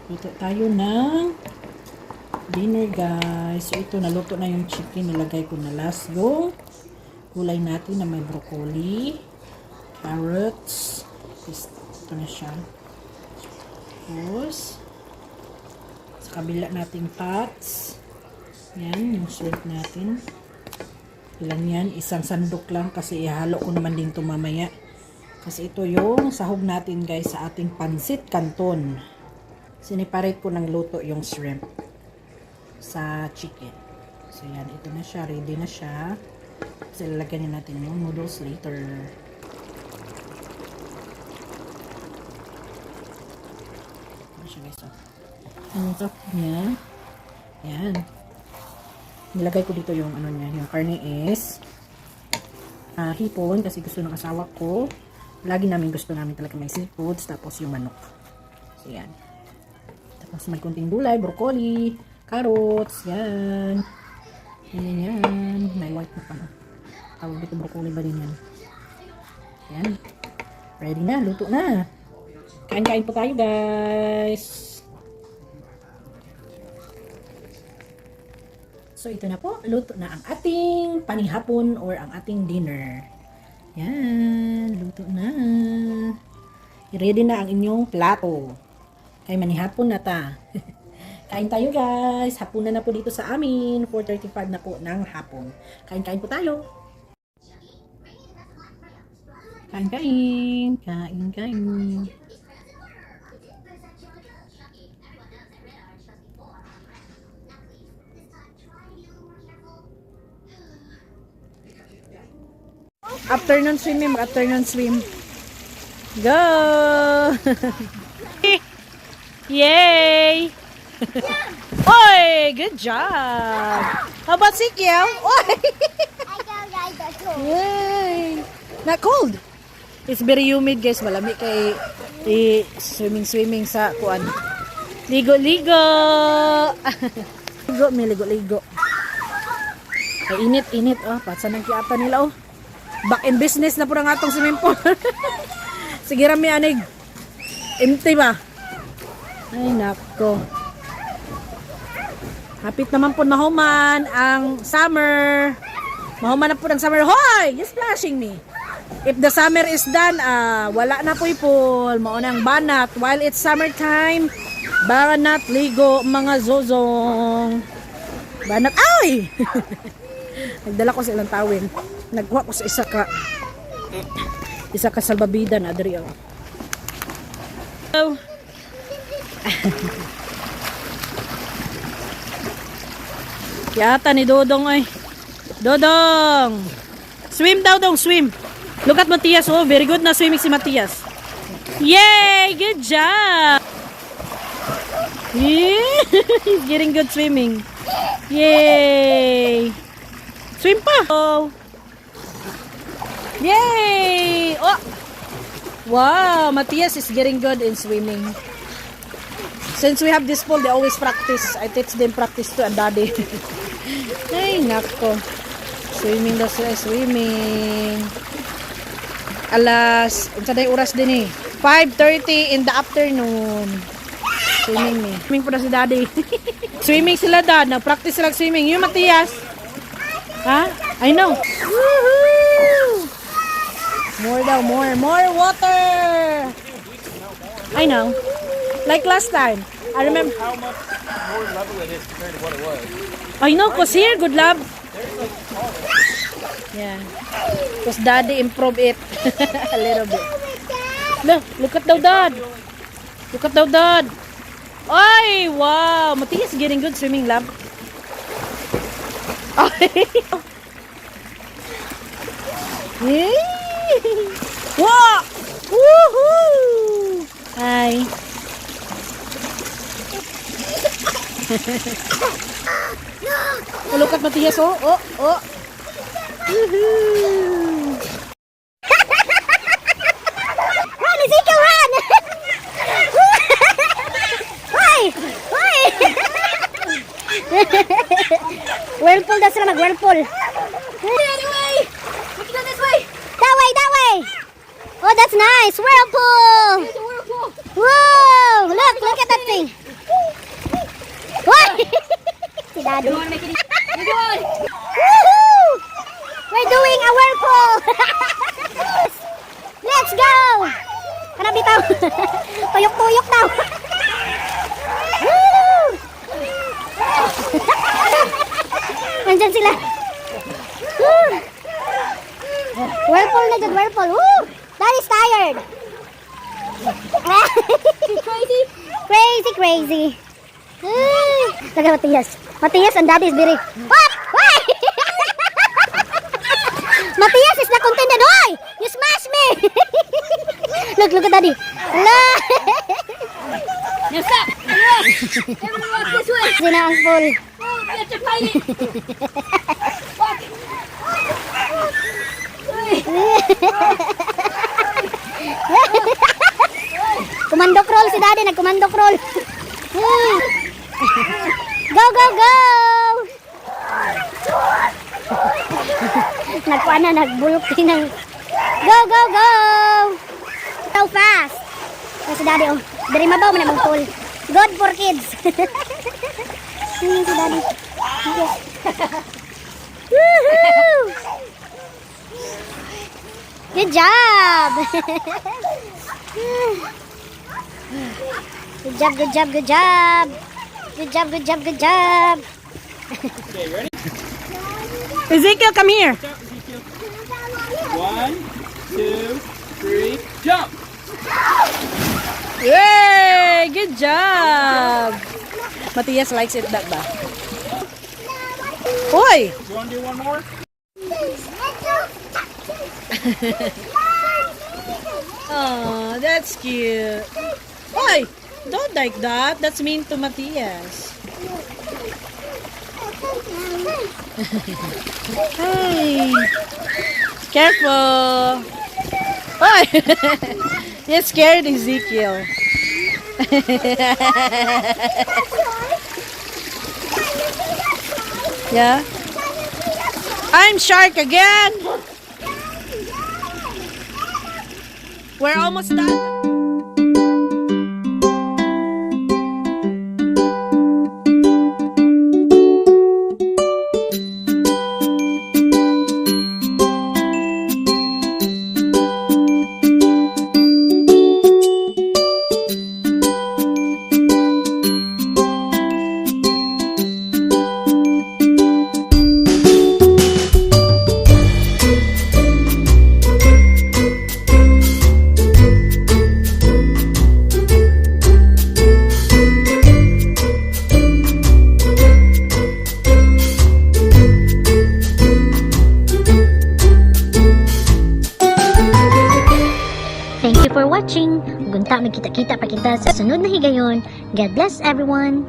Luto tayo ng dinner, guys. So, ito, naluto na yung chicken. Nilagay ko na last yung gulay natin na may broccoli, carrots. Ito na siya. Tapos, sa kabila nating pots. Yan, yung shrimp natin. Ilan yan? Isang sandok lang kasi ihalo ko naman din ito mamaya. Kasi ito yung sahog natin, guys, sa ating pansit canton. Siniparate ko ng luto yung shrimp sa chicken. So, yan. Ito na siya. Ready na siya. Kasi lalagyan natin yung noodles later. Ano siya, guys? Ano ito? Yan. Yan. Nilagay ko dito yung ano niya. Yung karne is hipon kasi gusto ng asawa ko. Lagi gusto namin talaga may seafoods. Tapos yung manok. So, yan. Tapos may kunting gulay, broccoli, carrots, yan. Yan. May white na pa. Tawag dito broccoli ba din yan? Yan. Ready na. Luto na. Kain-kain po tayo, guys. So, ito na po. Luto na ang ating panihapon or ang ating dinner. Yan. Luto na. I-ready na ang inyong plato. Kay manihapon na ta. Kain tayo, guys. Hapunan na po dito sa amin. 4:35 na po ng hapon. Kain-kain po tayo. Kain-kain. Kain-kain. Afternoon swim, afternoon swim. Go! Yay! Oy, good job. How about si Kiel? Oy! Yay! Not cold. It's very humid, guys. Malamig kay swimming sa kuan. Ligo-ligo. Ligo, may ligo-ligo. Ay, init. Oh, patsa ng kiata nila, oh. Back in business na po ng atong swimming pool. Sige rami anig. Empty ba? Ay, nako. Hapit naman po mahuman ang summer. Mahuman na po ng summer. Hoy! You're splashing me. If the summer is done, wala na po yung pool. Maunang banat. While it's summertime, banat, ligo, mga zozong. Banat. Ay! Nagdala ko sa ilang tawin. Nagkuha ko sa isa ka salbabida na adri oh. Yata ni Dodong ay. Dodong. Swim daw dong, swim. Look at Matias, oh, very good na swimming si Matias. Yay, good job. Yeah. He's getting good swimming. Yay. Swim pa. Oh. Yay! Oh! Wow, Matias is getting good in swimming. Since we have this pool, they always practice. I teach them practice to and daddy. Ay, nako. Swimming daw sila, swimming. Alas, unsa day oras din eh. 5:30 in the afternoon. Swimming eh. Swimming po na si daddy. Swimming sila, dad. Nag-practice sila swimming. Yung Matias. Ha? I know. Woohoo! More daw, more water. I know. Like last time. I remember. How much more level it is compared to what it was. I know, cause here, good love. Yeah. Cause daddy improve it a little bit. Look at daw, dad. Look at daw, dad. Ay, wow. Matias getting good swimming, love. Yay! Wow! Woohoo! Hi. Oh, look at Matias, oh. Woohoo! Run, Ezekiel, run! Why? Whirlpool daw sila mag-whirlpool. Anyway, look at this way. That way. Oh, that's nice. Whirlpool. Whoa, look at that thing. Daddy. You want to make it? You want? Woohoo! We're doing a whirlpool. Let's go. Kana bitaw. Tuyok-tuyok daw. Woo! Nandyan sila. Woo! Whirlpool na dyan, whirlpool. Woo! Daddy's tired. Crazy? Crazy. Look at Matias. Matias and Daddy is very... What? Why? Matias is not contented. Hoy! You smash me! Look at Daddy. Look! Yes, sir. Everyone walk this way. Sina ang full. Oh, we have to fight it. Walk. Kumando crawl si Daddy. Nag-kumando crawl. Go, go, go! Nagkuha na, nagbulok din ng... Go, go, go! So fast! So, si Daddy, oh. Dari mabaw mo na mag-pull. Good for kids. Sino si Daddy? Woohoo! Good job! Good job, good job, good job! Good job, good job, good job! Okay, ready? Ezekiel, come here. 1, 2, 3, jump! Yay! Good job! Matias likes it that ba? Hoy! You want to do one more? Oh, that's cute. Hoy! Don't like that. That's mean to Matias. Hey! Careful! Hoy! You scared Ezekiel. Yeah? I'm shark again! We're almost done. Thank you for watching. Gunta, magkita-kita pa kita sa sunod na higayon. God bless everyone.